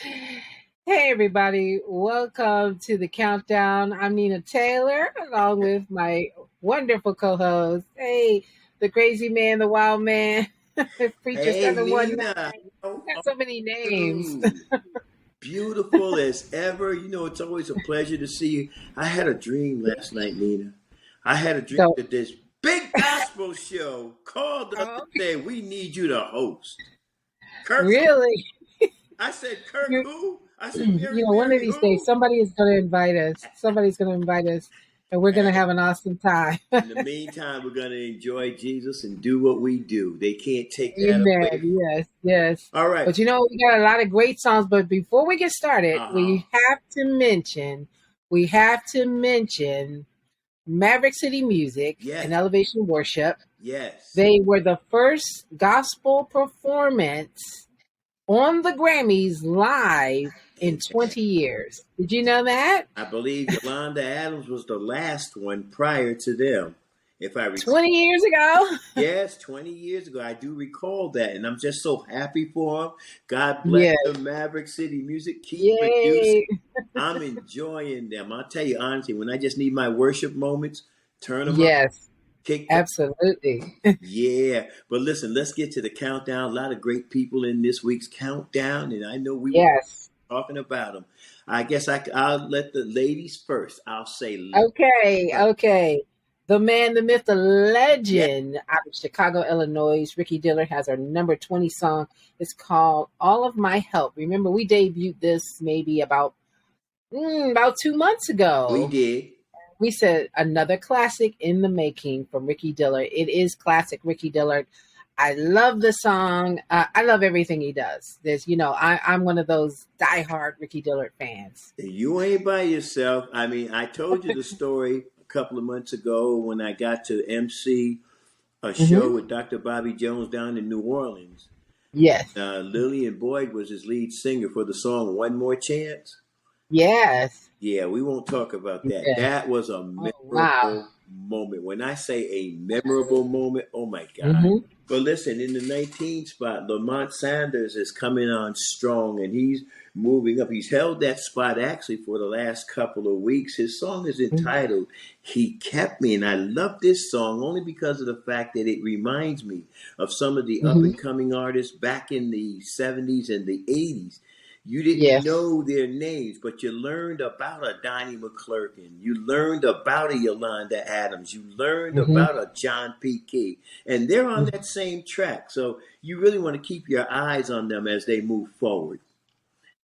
Hey, everybody. Welcome to the countdown. I'm Nina Taylor, along with my wonderful co host. Hey, the crazy man, the wild man, Preacher Hey 719. Nina, how Got are so many names. you? Beautiful as ever. You know, it's always a pleasure to see you. I had a dream last night, Nina. I had a dream So, that this big gospel show called us oh, and said, "We need you to host." Kirk, really? I said, Kirk You who? I said, one of Mary these days, who? somebody is going to invite us. Somebody's going to invite us, and we're going to Hey, have an awesome time. in the meantime, we're going to enjoy Jesus and do what we do. They can't take that Amen. away. Yes, yes. All right. But we got a lot of great songs. But before we get started, Uh-huh. we have to mention Maverick City Music and Yes. Elevation Worship. Yes. They were the first gospel performance on the Grammys live in Amen. 20 years. Did you know that? I believe Yolanda Adams was the last one prior to them. If I recall, 20 years ago? yes, 20 years ago, I do recall that. And I'm just so happy for them. God bless Yes. them, Maverick City Music. Keep producing. Yay. I'm enjoying them. I'll tell you honestly, when I just need my worship moments, turn them up, Yes, kick back. absolutely. Yeah. But listen, let's get to the countdown. A lot of great people in this week's countdown. And I know we were Yes. talking about them. I guess I'll let the ladies first. I'll say ladies Okay, first. okay. The man, the myth, the Yeah. legend out of Chicago, Illinois, Ricky Dillard has our number 20 song. It's called All of My Help. Remember, we debuted this maybe about 2 months We ago. did. We said another classic in the making from Ricky Dillard. It is classic Ricky Dillard. I love the song. I love everything he does. I'm one of those diehard Ricky Dillard fans. You ain't by yourself. I mean, I told you the story a couple of months ago when I got to MC a show Hmm. with Dr. Bobby Jones down in New Orleans. Yes. Lillian Boyd was his lead singer for the song One More Chance. Yes. Yeah, we won't talk about that. Yes. That was a Oh, wow. memorable moment. When I say a memorable moment, oh my God. Hmm. But listen, in the 19 spot, Lamont Sanders is coming on strong and he's moving up. He's held that spot actually for the last couple of weeks. His song is entitled He Kept Me. And I love this song only because of the fact that it reminds me of some of the up Hmm. and coming artists back in the 70s and the 80s. You didn't Yes. know their names, but you learned about a Donnie McClurkin. You learned about a Yolanda Adams. You learned Hmm. about a John P. Key. And they're on that same track. So you really want to keep your eyes on them as they move forward.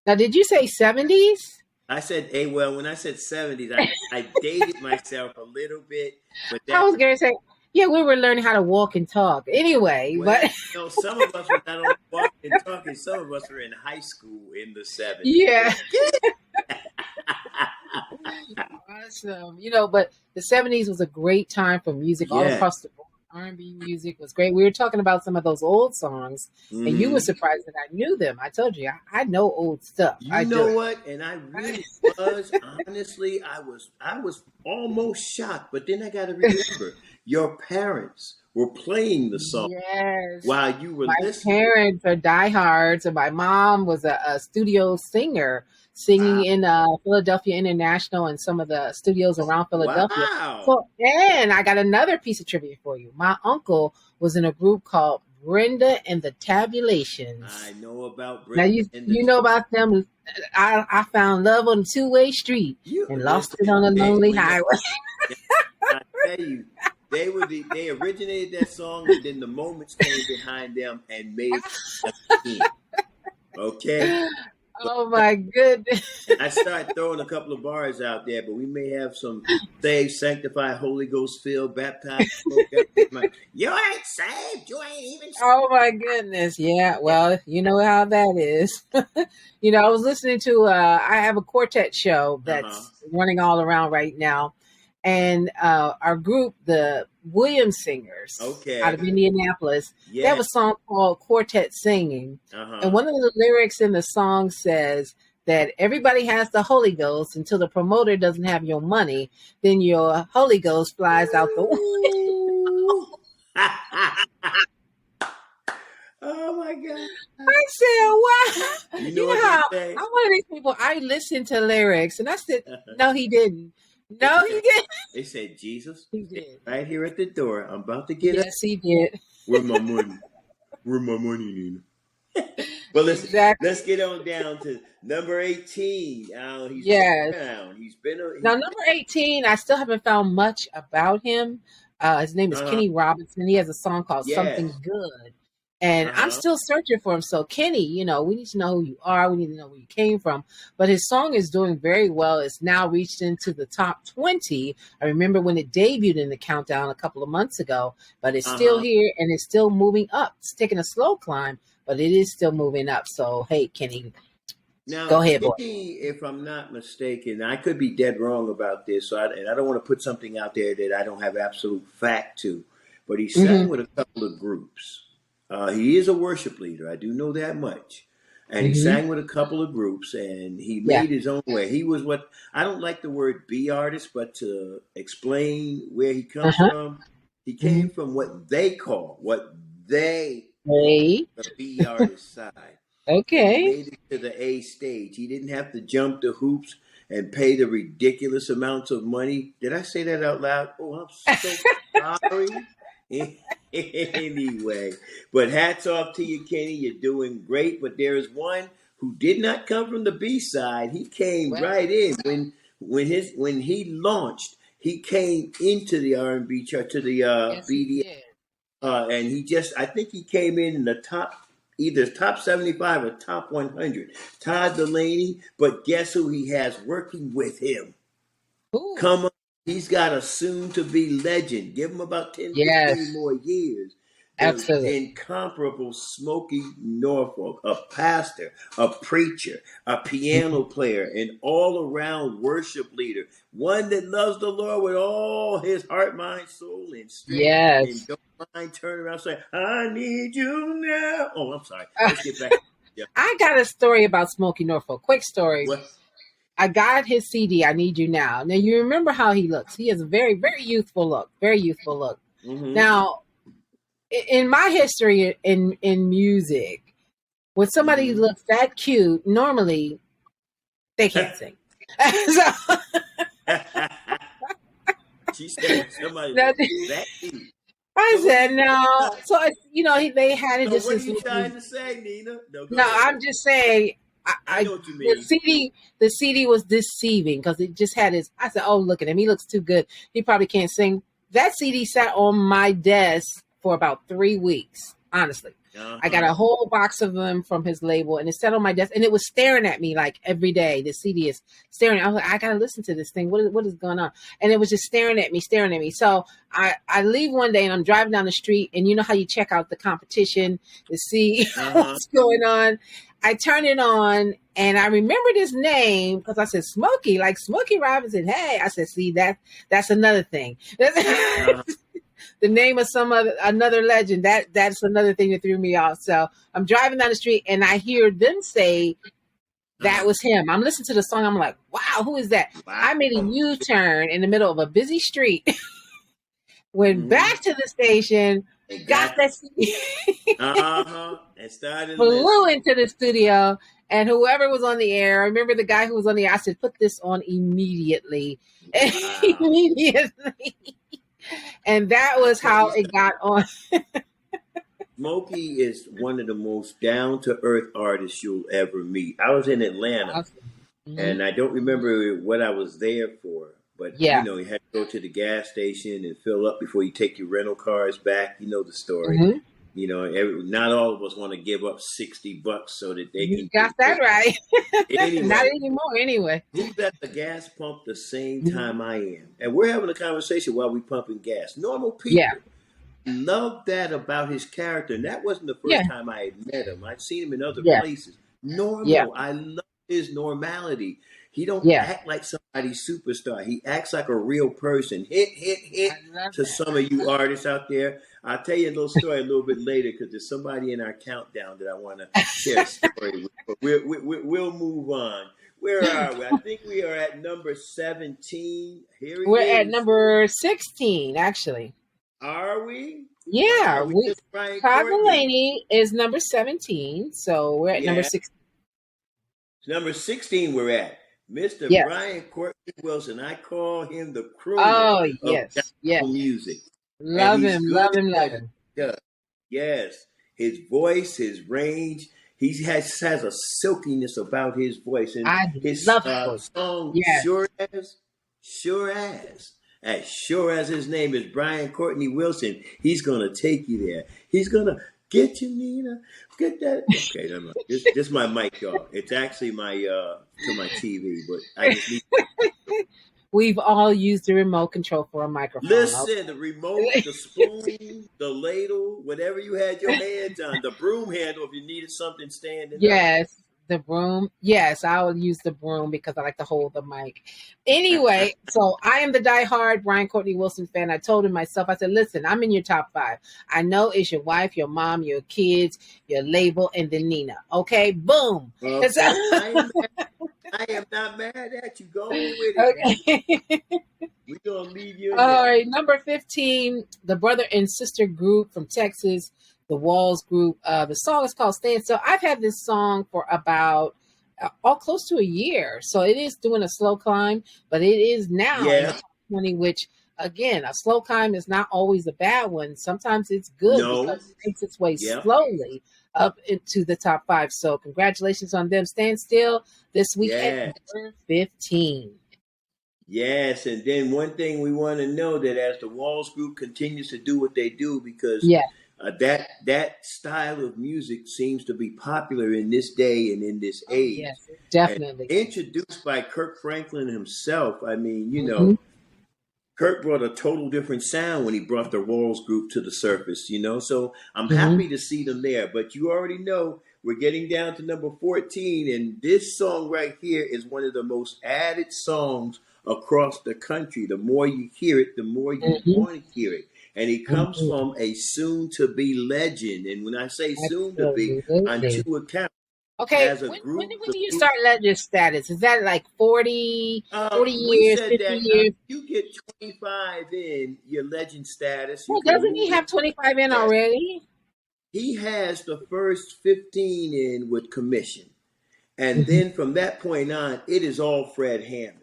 Now, did you say 70s? I said, hey, well, when I said 70s, I dated myself a little bit, but I that's, was going to say, yeah, we were learning how to walk and talk. Anyway, well, but some of us were not only walking and talking, some of us were in high school in the 70s. yeah. Okay? Awesome. But the 70s was a great time for music all Yeah. across the board. R&B music was great. We were talking about some of those old songs, and you were Hmm. surprised that I knew them. I told you, I know old stuff. You I know do. what? And I really was honestly, I was almost shocked. But then I got to remember, your parents were playing the song Yes. while you were My listening. parents are diehards, and my mom was a studio singer, singing Wow! in Philadelphia International and some of the studios around Philadelphia. Wow! So, and I got another piece of trivia for you. My uncle was in a group called Brenda and the Tabulations. I know about Now Brenda and the you know about them. I found love on a two-way street you and lost it listen. on a They lonely when they, highway. I tell you, they originated that song, and then the moments came behind them and made them in. Okay. Oh my goodness. And I start throwing a couple of bars out there, but we may have some saved, sanctified, Holy Ghost filled, baptized folk out there. Like, you ain't saved. You ain't even saved. Oh my goodness. Yeah, well, you know how that is. I was listening to I have a quartet show Uh huh. that's running all around right now. And our group, the Williams Singers out Okay. of Indianapolis, they have Yeah. a song called Quartet Singing. Uh And huh. one of the lyrics in the song says that everybody has the Holy Ghost until the promoter doesn't have your money, then your Holy Ghost flies out the window. Ooh. Oh my God. I said, wow. You know You what know they how say? I'm one of these people. I listen to lyrics, and I said, "No, he didn't. No, he didn't. They said, Jesus, He it's did. right here at the door. I'm about to get up. Yes, he did. Where my money? Where my money, Nina? Well, listen, let's Exactly. get on down to number 18. He's been Yes. around. He's been, Now, number 18, I still haven't found much about him. His name is uh-huh, Kenny Robinson. He has a song called Something yes, Good. And I'm uh-huh, still searching for him. So, Kenny, we need to know who you are. We need to know where you came from. But his song is doing very well. It's now reached into the top 20. I remember when it debuted in the countdown a couple of months ago, but it's still uh-huh. here and it's still moving up. It's taking a slow climb, but it is still moving up. So, hey, Kenny, Now, go ahead, boy. Kenny, if I'm not mistaken, I could be dead wrong about this, and I don't want to put something out there that I don't have absolute fact to, but he sang Hmm. with a couple of groups. He is a worship leader. I do know that much. And he Hmm. sang with a couple of groups, and he Yeah. made his own way. He was what I don't like the word "be artist," but to explain where he comes Uh-huh. from, he Hmm. came from what they Hey. the B artist side, and he Okay. made it to the A stage. He didn't have to jump the hoops and pay the ridiculous amounts of money. Did I say that out loud? Oh, I'm so sorry. Anyway, but hats off to you, Kenny. You're doing great. But there is one who did not come from the B side. He came Well, right in when he launched. He came into the R&B chart to the yes, he BD did. and I think he came in the either top 75 or top 100. Todd Delaney, but guess who he has working with him? Ooh. Come on, he's got a soon to be legend. Give him about 10, 15 Yes, more years. The absolutely. incomparable Smokey Norfolk, a pastor, a preacher, a piano Mhm. player, an all around worship leader, one that loves the Lord with all his heart, mind, soul, and strength, and Yes. don't mind turning around and saying, I need you now. Oh, I'm sorry. Uh, Let's get back. Yeah. I got a story about Smokey Norfolk. Quick story. What? I got his CD, I Need You Now. Now, you remember how he looks. He has a very, very youthful look. Very youthful look. Mm-hmm. Now, in my history in music, when somebody Mm-hmm. looks that cute, normally they can't sing. So, She said when somebody now, looks that cute. I So what are said you no. So they had it so just what are this you little. trying to say, Nina? No, go No, ahead. I'm just saying. I know what you The mean. CD was deceiving because it just had his. I said, "Oh, look at him. He looks too good. He probably can't sing." That CD sat on my desk for about 3 weeks. Honestly, I got Uh-huh. a whole box of them from his label, and it sat on my desk, and it was staring at me like every day. The CD is staring. I was like, "I gotta listen to this thing. What is going on?" And it was just staring at me, staring at me. So I leave one day, and I'm driving down the street, and you know how you check out the competition to see Uh-huh. what's going on. I turn it on and I remembered his name because I said Smokey, like Smokey Robinson. Hey, I said, see that's another thing. Uh-huh. The name of another legend. That's another thing that threw me off. So I'm driving down the street and I hear them say that Uh-huh. was him. I'm listening to the song. I'm like, wow, who is that? I made a Wow. U-turn in the middle of a busy street, went Mm-hmm. back to the station, got Exactly. that CD, Uh-huh. And started flew listening. into the studio, and whoever was on the air, I remember the guy who was on the air, I said, put this on immediately. And Wow. immediately. And that I was tell how you it something. got on. Smokey is one of the most down to earth artists you'll ever meet. I was in Atlanta Awesome. Hmm. and I don't remember what I was there for, but Yeah. you had to go to the gas station and fill up before you take your rental cars back. You know the story. Hmm. Not all of us want to give up $60 so that they You can got that get right. Not anyway. anymore, anyway. Who's at the gas pump the same Mhm. time I am? And we're having a conversation while we pumping gas. Normal Yeah. people. Love that about his character. And that wasn't the Yeah. first time I had met him. I'd seen him in other Yeah. places. Yeah. Normal. I love his normality. He don't Yeah. act like somebody's superstar. He acts like a real person. Hit, hit, hit I love to that. some of you artists out there. I'll tell you a little story a little bit later because there's somebody in our countdown that I want to share a story with. But we'll move on. Where are we? I think we are at number 17. Here he We're at is. number 16, actually. Are we? Yeah, Are we we just Brian Todd Courtney? Delaney is number 17, so we're at number Yeah. 16. Number 16, we're at Mr. Yes. Brian Courtney Wilson. I call him the crooner Oh, of yes. gospel Yes. music. And Love he's him. good Love at him. what Love he him. does. Yes. His voice, his range, has a silkiness about his voice. And I his love his voice. song, Yes. as sure as his name is Brian Courtney Wilson, he's going to take you there. He's going to get you, Nina. Get that. Okay, never mind. This is my mic, y'all. It's actually my to my TV, but I just need. We've all used the remote control for a microphone. Listen, the remote, the spoon, the ladle, whatever you had your hands on, the broom handle if you needed something standing up. Yes, the broom. Yes, I will use the broom because I like to hold the mic. Anyway, so I am the diehard Brian Courtney Wilson fan. I told him myself, I said, listen, I'm in your top 5. I know it's your wife, your mom, your kids, your label, and then Nina. Okay, boom. Okay. I am not mad at you. Go on with it. Okay. We're going to leave you in All there. right, number 15, the brother and sister group from Texas, the Walls group. The song is called Stand Still. I've had this song for about all close to a year. So it is doing a slow climb, but it is now in the top 20, which again, a slow climb is not always a bad one. Sometimes it's good because it makes its way slowly up into the top 5. So congratulations on them. Stand Still this week at number 15. Yes, and then one thing we want to know that as the Walls Group continues to do what they do, because that style of music seems to be popular in this day and in this age. Yes, definitely. And introduced by Kirk Franklin himself. I mean, you know, Kirk brought a total different sound when he brought the Walls Group to the surface, you know. So I'm happy to see them there. But you already know we're getting down to number 14, and this song right here is one of the most added songs across the country. The more you hear it, the more you want to hear it. And he comes from a soon-to-be legend. And when I say soon-to-be, on 2 accounts. Okay, as a when group, do you start legend status? Is that like 40 years, 50 years? You get 25 in your legend status. Well, doesn't he have 25 in already? He has the first 15 in with commission. And then from that point on, it is all Fred Hammond.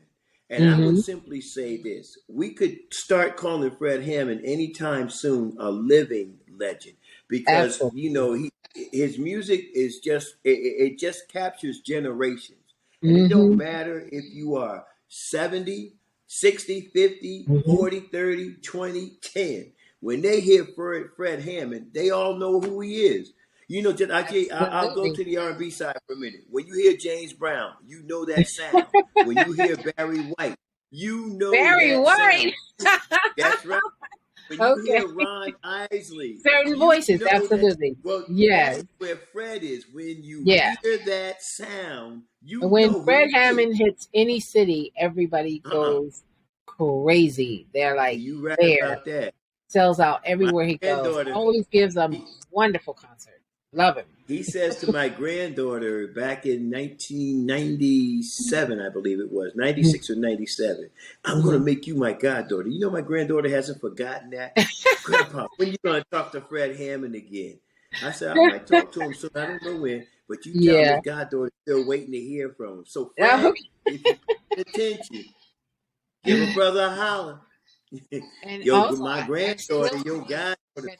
And I would simply say this. We could start calling Fred Hammond anytime soon a living legend. Because, you know, his music is just, it just captures generations. And it don't matter if you are 70, 60, 50, 40, 30, 20, 10. When they hear Fred Hammond, they all know who he is. You know, I'll go to the R&B side for a minute. When you hear James Brown, you know that sound. When you hear Barry White, you know Barry White. Sound. That's right. When you hear Ron Isley, certain voices, absolutely. That's where Fred is. When you hear that sound, when Fred Hammond hits any city, everybody goes crazy. They're like, you right about that. Sells out everywhere he goes. Always gives a wonderful concert. Love him. He says to my granddaughter back in 1997, I believe it was, 96 or 97, I'm going to make you my goddaughter. You know, my granddaughter hasn't forgotten that. Grandpa, when you going to talk to Fred Hammond again? I said, I might talk to him soon. I don't know when, but you tell my goddaughter still waiting to hear from him. So, Fred, if you pay attention, give a brother a holler. And yo, also, my granddaughter,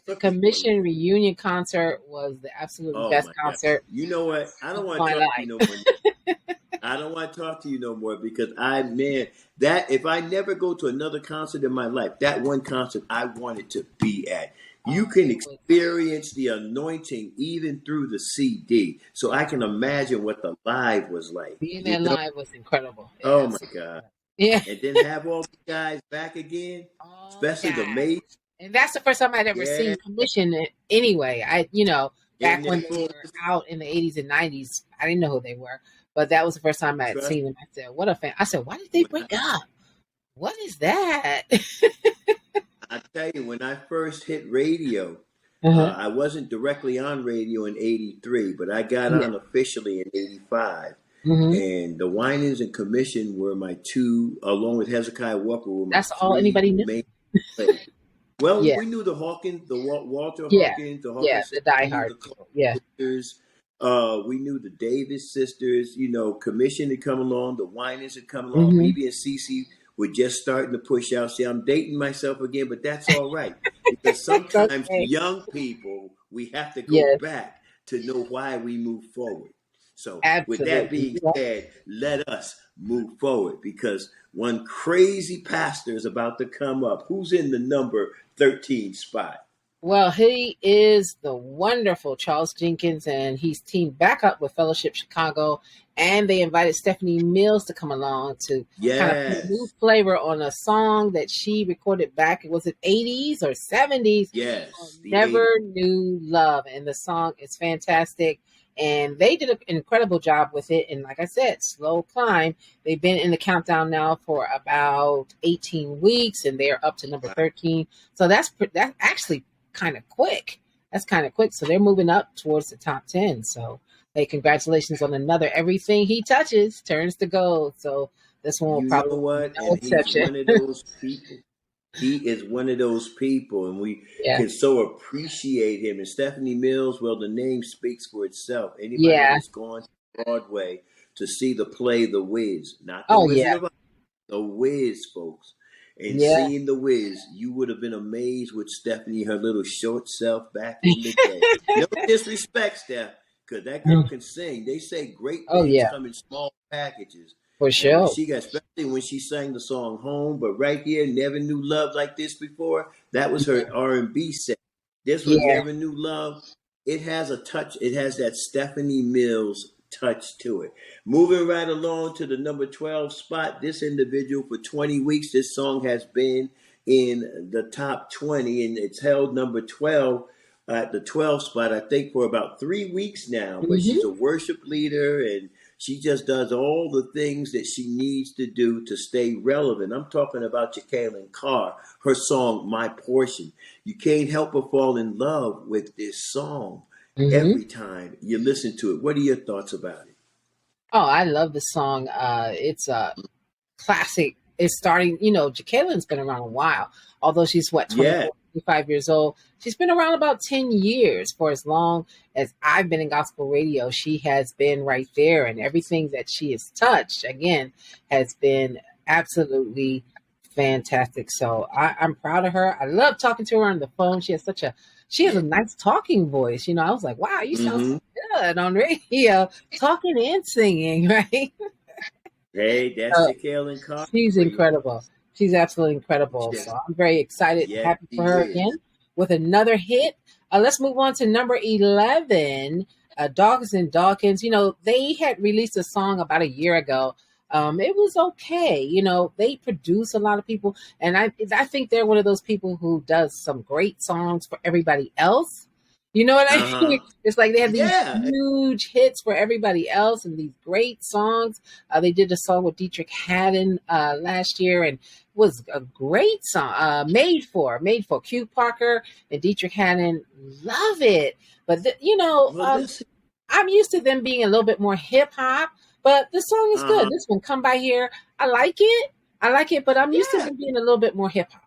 the commission reunion concert was the absolute best concert. God. You know what? I don't want to talk to you no more. I don't want to talk to you no more because that if I never go to another concert in my life, that one concert I wanted to be at. You can experience the anointing even through the CD. So I can imagine what the live was like. Being there live was incredible. Oh my God. Yeah. And then have all the guys back again, especially the maids. And that's the first time I'd ever seen commission anyway. Back when they were out in the 80s and 90s, I didn't know who they were. But that was the first time I had seen them. I said, what a fan. I said, why did they break up? What is that? I tell you, when I first hit radio, I wasn't directly on radio in 83, but I got on officially in 85. And the Winans and Commission were my two, along with Hezekiah Walker. Were my That's all anybody knew. Well, we knew the Hawkins, the Walter Hawkins, the Hawkins, the diehard, the We knew the Davis sisters, Commission had come along, the Winans had come along, Hmm. BB and CC were just starting to push out. See, I'm dating myself again, but that's all right. Because It's sometimes okay. young people, we have to go Yes, back to know why we move forward. So, with that absolutely. being said, let us move forward because one crazy pastor is about to come up. Who's in the number 13 spot? Well, he is the wonderful Charles Jenkins, and he's teamed back up with Fellowship Chicago. And they invited Stephanie Mills to come along to kind of put a new Yes, flavor on a song that she recorded back. Was it 80s or 70s? yes, the Never 80s. Knew Love. And the song is fantastic. And they did an incredible job with it. And like I said, slow climb. They've been in the countdown now for about 18 weeks, and they're up to number 13. So that's actually kind of quick. That's kind of quick. So they're moving up towards the top 10. So hey, congratulations on another. Everything he touches turns to gold. So this one will You know probably be what? no And he's exception. one of those people. He is one of those people, and we Yeah. can so appreciate him. And Stephanie Mills, well, the name speaks for itself. Anybody Yeah. that's gone to Broadway to see the play The Wiz, not the Oh, Wizard yeah. of Oz, The Wiz, folks. And Yeah. seeing The Wiz, you would have been amazed with Stephanie, her little short self back in the day. No disrespect, Steph, because that girl can sing. They say great Oh, things yeah. come in small packages. For And when sure. she got, especially when she sang the song "Home," but right here, "Never Knew Love Like This Before." That was her R&B set. This was Yeah. "Never Knew Love." It has a touch. It has that Stephanie Mills touch to it. Moving right along to the number 12 spot. This individual for 20 weeks. This song has been in the top 20, and it's held number 12 at the 12th spot. I think for about 3 weeks now. But she's a Hmm. worship leader and she just does all the things that she needs to do to stay relevant. I'm talking about Jacqueline Carr, her song, My Portion. You can't help but fall in love with this song Hmm. every time you listen to it. What are your thoughts about it? Oh, I love the song. It's a classic. It's starting, Jacqueline's been around a while. Although she's what, Yeah. 24, 25 years old. She's been around about 10 years. For as long as I've been in gospel radio, she has been right there, and everything that she has touched, again, has been absolutely fantastic. So I'm proud of her. I love talking to her on the phone. She has Yeah. a nice talking voice. I was like, wow, you sound so Mm-hmm. good on radio, talking and singing, right? Hey, that's Uh, Jacqueline Carr She's for you. incredible. She's absolutely incredible. So Yes, I'm very excited and yes, happy she for her is. again with another hit. Let's move on to number 11, Dawkins and Dawkins. They had released a song about a year ago. It was okay. They produce a lot of people, and I think they're one of those people who does some great songs for everybody else. You know what I Uh-huh. mean? It's like they have these Yeah. huge hits for everybody else and these great songs. They did a song with Dietrich Haddon last year, and it was a great song. Made for Q Parker and Dietrich Haddon. Love it, but Well, listen. I'm used to them being a little bit more hip hop. But the song is good. Uh-huh. This one, "Come By Here," I like it. I like it, but I'm used to Yeah. them being a little bit more hip hop.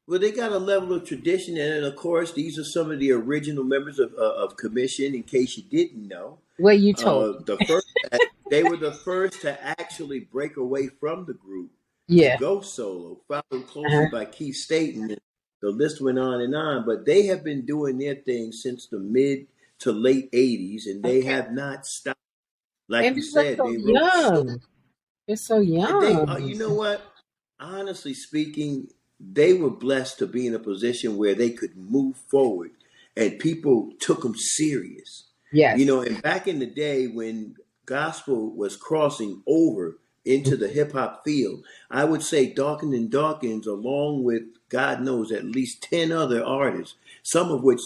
Well, they got a level of tradition, and then, of course, these are some of the original members of Commission. In case you didn't know, Well, you told me. the first they were the first to actually break away from the group to Yeah. go solo, followed closely Uh-huh. by Keith Staten. And the list went on and on, but they have been doing their thing since the mid to late '80s, and they Okay. have not stopped. Like And you they look said, so they wrote so young. They're so and they, young. you know what? Honestly speaking, they were blessed to be in a position where they could move forward and people took them serious. Yes. And back in the day when gospel was crossing over into the hip hop field, I would say Dawkins and Dawkins, along with God knows at least 10 other artists, some of which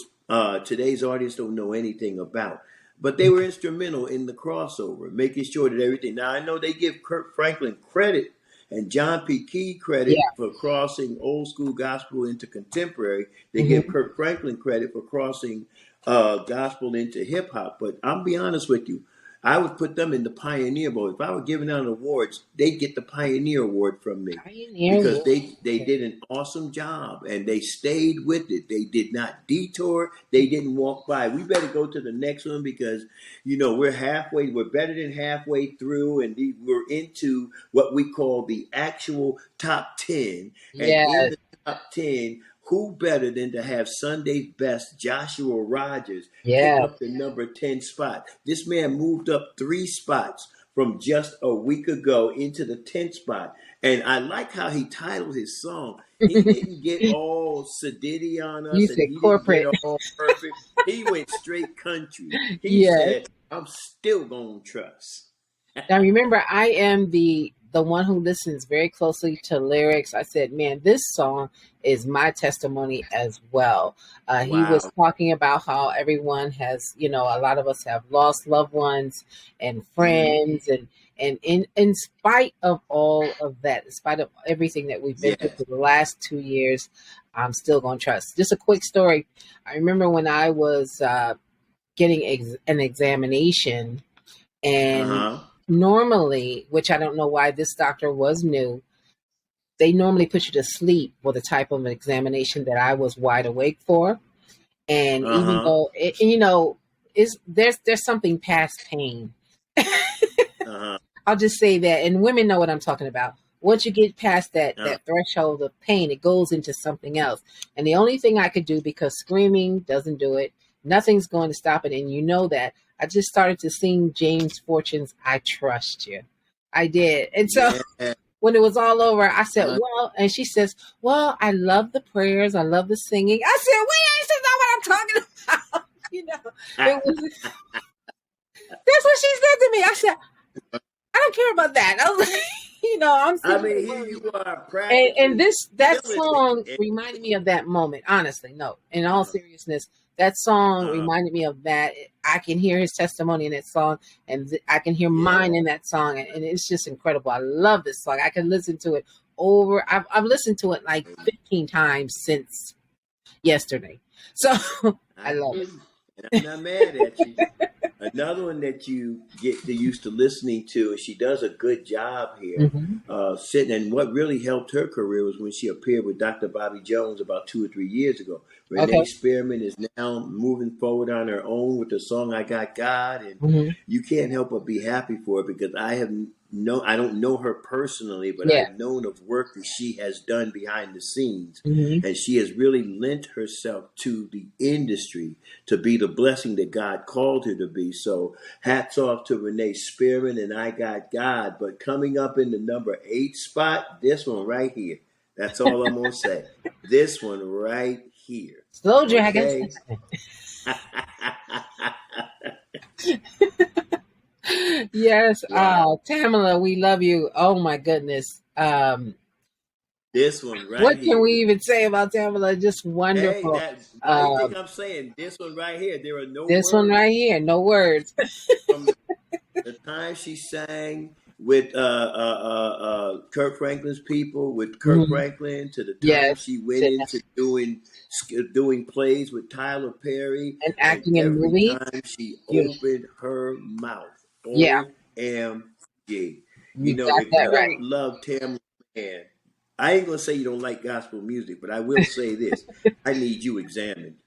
today's audience don't know anything about. But they were instrumental in the crossover, making sure that everything. Now, I know they give Kirk Franklin credit and John P. Key credit Yeah. for crossing old school gospel into contemporary. They give Hmm. Kirk Franklin credit for crossing gospel into hip hop. But I'll be honest with you, I would put them in the pioneer mode. If I were giving out awards, they'd get the pioneer award from me Pioneer because War. they did an awesome job and they stayed with it. They did not detour. They didn't walk by. We better go to the next one because we're better than halfway through, and we're into what we call the actual top 10. And in Yes, the top 10, who better than to have Sunday's best Joshua Rogers pick yes. up the number 10 spot? This man moved up 3 spots from just a week ago into the 10th spot. And I like how he titled his song. He didn't get all sedity on You us and said he didn't get corporate. all perfect. He went straight country. He Yes. said, I'm still going to trust. Now remember, I am the one who listens very closely to lyrics. I said, "Man, this song is my testimony as well." He was Wow. talking about how everyone has, a lot of us have lost loved ones and Mm-hmm. friends, and in spite of all of that, in spite of everything that we've been through Yes. for the last 2 years, I'm still going to trust. Just a quick story. I remember when I was getting an examination, and Uh-huh. normally, which I don't know why this doctor was new, they normally put you to sleep for the type of examination that I was wide awake for. And even Uh-huh. though there's something past pain. Uh-huh. I'll just say that, and women know what I'm talking about. Once you get past that Uh-huh. that threshold of pain, it goes into something else. And the only thing I could do, because screaming doesn't do it, nothing's going to stop it. And you know that. I just started to sing James Fortune's "I Trust You." I did. And so Yeah. when it was all over, I said, Uh, "Well," and she says, "Well, I love the prayers, I love the singing." I said, "Wait, this is not what I'm talking about." It was that's what she said to me. I said, "I don't care about that." I was like, I'm I sitting mean, there here worried. you are And practically that killing it. song reminded me of that moment. Honestly, no, in all seriousness, that song Uh-huh. reminded me of that. I can hear his testimony in that song, and I can hear Yeah. mine in that song, and it's just incredible. I love this song. I can listen to it over. I've listened to it like 15 times since yesterday, so I I love hear it. you. And I'm not mad at you. Another one that you get used to listening to, and she does a good job here. Hmm. Sitting, and what really helped her career was when she appeared with Dr. Bobby Jones about 2 or 3 years ago. Okay. Renee Spearman is now moving forward on her own with the song "I Got God," and Hmm. you can't help but be happy for her because I don't know her personally, but Yeah. I've known of work that she has done behind the scenes, Hmm. and she has really lent herself to the industry to be the blessing that God called her to be. So hats off to Renee Spearman and "I Got God." But coming up in the number 8 spot, this one right here. That's all I'm gonna say. This one right here. Slow dragons. Okay. Yes. Wow. Tamala, we love you. Oh my goodness. This one right What can here. we even say about Tamala? Just Hey, wonderful. that why do you think Um, I'm saying this one right here? There are no this one words right here, no words. from the time she sang with Kirk Franklin's people, with Kirk Mhm. Franklin, to the time Yes. she went To- into doing plays with Tyler Perry, And and acting in every movies, time she beautiful. opened her mouth, Yeah, OMG. you got If you that don't right. love Tamla Mann, I ain't gonna say you don't like gospel music, but I will say this: I need you examined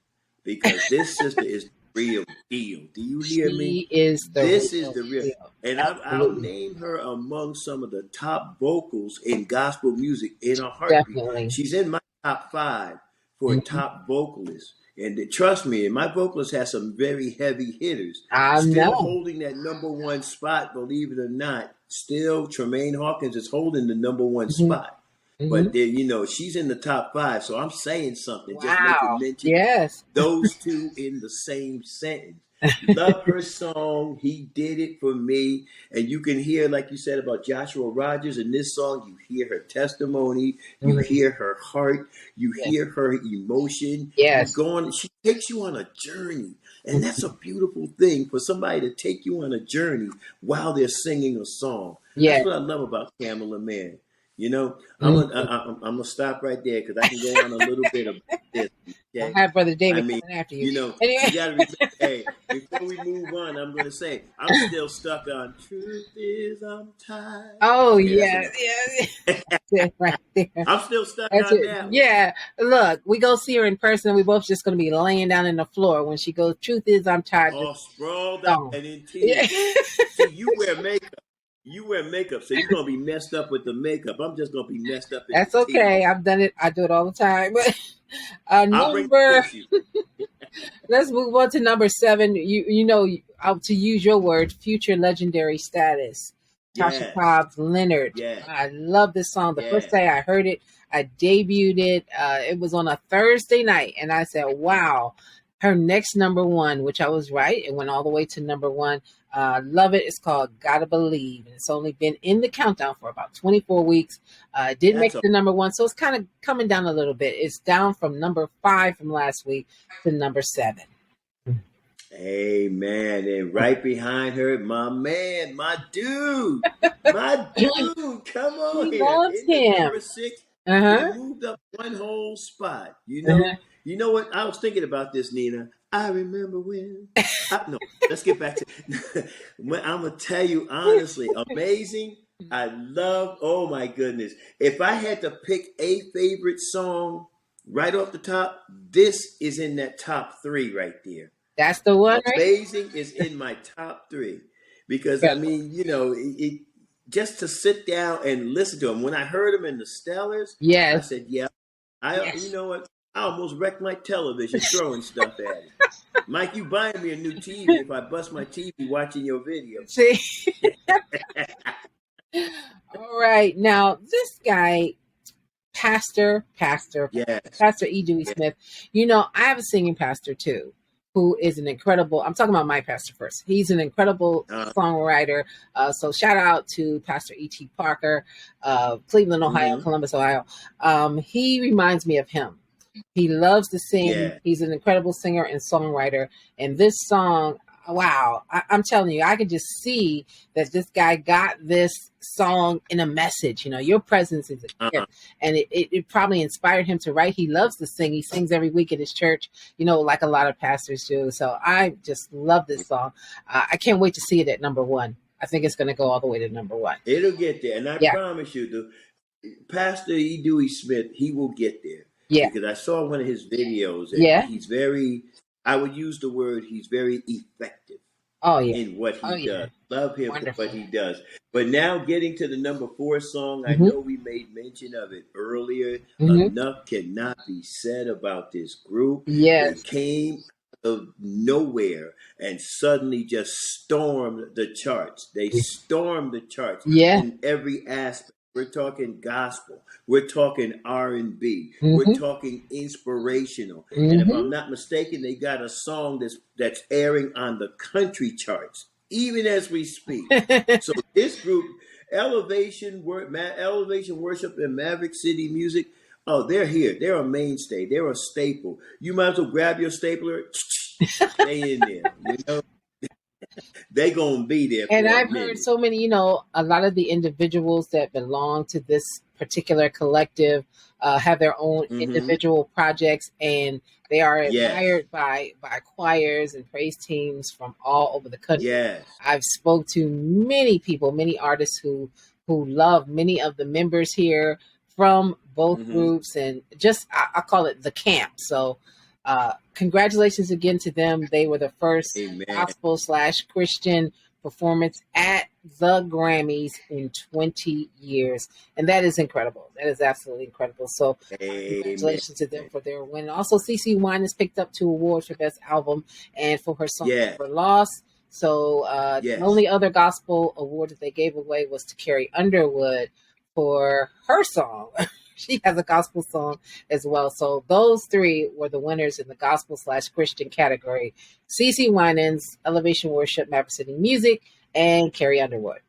because this sister is the real deal. Do you hear me? She is the This is real the real, deal. and I'll Absolutely. name her among some of the top vocals in gospel music in a heartbeat. Definitely. She's in my top 5 for Mhm. top vocalists. And trust me, my vocalist has some very heavy hitters. I Still know. holding that number 1 spot, believe it or not. Still, Tremaine Hawkins is holding the number 1 Hmm. spot. Hmm. But there, she's in the top 5. So I'm saying something, just making Wow. mention Yes. those two in the same sentence. Love her song. He did it for me. And you can hear, like you said about Joshua Rogers in this song, you hear her testimony, you Mhm. hear her heart, you Yes. hear her emotion. You Yes. go on, she takes you on a journey. And that's Mhm. a beautiful thing for somebody to take you on a journey while they're singing a song. That's Yes. what I love about Pamela Mann. You know, Mhm. I'm gonna stop right there because I can go on a little bit about this. I Okay, have Brother I David mean, coming after you. you know, you Anyway. got to remember. Hey, before we move on, I'm gonna say I'm still stuck on. Truth is, I'm tired. Oh Okay, that's yeah, enough. yeah, that's it right there. I'm still stuck That's on it. that one. Yeah. Look, we go see her in person. We both just gonna be laying down in the floor when she goes. Truth is, I'm tired. Just All sprawled out gone. and in Yeah. tears. See, you wear makeup. You wear makeup, so you're gonna be messed up with the makeup. I'm just gonna be messed up in the That's okay. tears. I've done it. I do it all the time. But I'll bring the number. tissue. Let's move on to number 7. You know, to use your word, future legendary status. Tasha Yes, Cobbs, Leonard. yes, I love this song. The first yes. day I heard it, I debuted it. It was on a Thursday night, and I said, "Wow." Her next number one, which I was right, it went all the way to number one. Love it. It's called "Gotta Believe," and it's only been in the countdown for about 24 weeks. It did make That's a the number one, so it's kind of coming down a little bit. It's down from number 5 from last week to number 7. amen. And right behind her, my man, my dude. Come on He here loves in the number him. 6. Uh He huh. moved up one whole spot. Uh-huh. You know what? I was thinking about this, Nina. I remember when. No, let's get back to. I'm gonna tell you honestly, amazing. I love. Oh my goodness! If I had to pick a favorite song right off the top, this is in that top three right there. That's the one, right? Amazing is in my top three because I Incredible. mean, just to sit down and listen to him. When I heard him in the Stellars, I Yes. said, "Yeah, you Yes. know what? I almost wrecked my television throwing stuff at it." Mike, you buying me a new TV if I bust my TV watching your video? See. All right. Now this guy, Yes, Pastor E. Dewey yes, Smith. You know, I have a singing pastor too, who is an incredible. I'm talking about my pastor first. He's an incredible uh, songwriter. So shout out to Pastor E.T. Parker, Cleveland, Ohio, mm-hmm, Columbus, Ohio. He reminds me of him. He loves to sing. yeah. He's an incredible singer and songwriter. And this song, wow, I'm telling you, I could just see that this guy got this song in a message. You know, your presence is a Uh-huh. gift. And it probably inspired him to write. He loves to sing. He sings every week at his church, you know, like a lot of pastors do. So I just love this song. I can't wait to see it at number one. I think it's going to go all the way to number one. It'll get there, and I Yeah. promise you, Pastor E. Dewey Smith, he will get there Yeah. because I saw one of his videos, and Yeah. he's very. I would use the word he's very effective Oh, yeah. in what Oh, he yeah. does. Love him for what Wonderful. he does. But now getting to the number 4 song, I Hmm. know we made mention of it earlier. Hmm. Enough cannot be said about this group. They Yes. came out of nowhere and suddenly just stormed the charts. They stormed the charts Yeah. in every aspect. We're talking gospel. We're talking R&B. We're Hmm. talking inspirational. And if I'm Hmm. not mistaken, they got a song that's airing on the country charts, even as we speak. So this group, Elevation Worship and Maverick City Music, oh, they're here. They're a mainstay. They're a staple. You might as well grab your stapler, stay in there. They gonna be there And for a I've heard minute. so many, you know, a lot of the individuals that belong to this particular collective have their own Mm-hmm. individual projects, and they are Yes. admired by choirs and praise teams from all over the country. Yes. I've spoke to many people, many artists who love many of the members here from both Mm-hmm. groups, and just I call it the camp. So congratulations again to them. They were the first Amen. gospel slash Christian performance at the Grammys in 20 years. And that is incredible. That is absolutely incredible. So Amen. congratulations to them for their win. Also, CeCe Winans picked up 2 awards for Best Album and for her song Yes. Never Lost. So the Yes. only other gospel award that they gave away was to Carrie Underwood for her song. She has a gospel song as well. So those 3 were the winners in the gospel slash Christian category. CeCe Winans, Elevation Worship, Maverick City Music, and Carrie Underwood.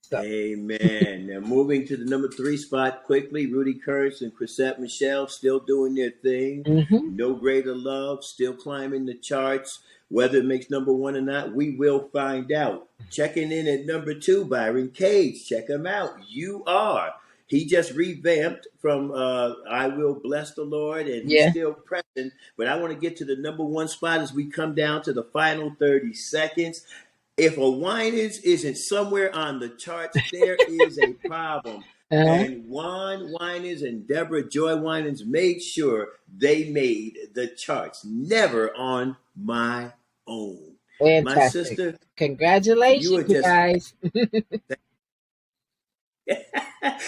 So Amen. Now moving to the number 3 spot quickly, Rudy Kurtz and Chrisette Michelle still doing their thing. mhm. No Greater Love still climbing the charts. Whether it makes number 1 or not, we will find out. Checking in at number 2, Byron Cage. Check him out. You Are. he just revamped from I Will Bless the Lord, and he's Yeah. still pressing. But I want to get to the number one spot as we come down to the final 30 seconds. If a Winans isn't somewhere on the charts, there is a problem. Uh-huh. And Juan Winans and Deborah Joy Winans made sure they made the charts, never on my own. My Fantastic. sister, you Congratulations, are you just, guys.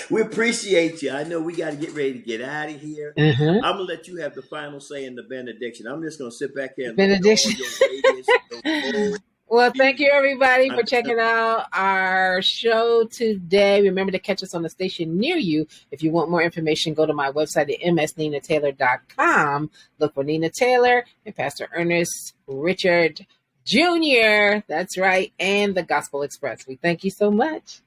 we appreciate you. I know we got to get ready to get out of here. Uh-huh. I'm going to let you have the final say in the benediction. I'm just going to sit back here and look at all Benediction. your radiance, your gold Well, thank you beauty. everybody for I'm telling checking out our show today. Remember to catch us on the station near you. If you want more information, go to my website at msninataylor.com. Look for Nina Taylor and Pastor Ernest Richard Jr. That's right. And the Gospel Express. We thank you so much.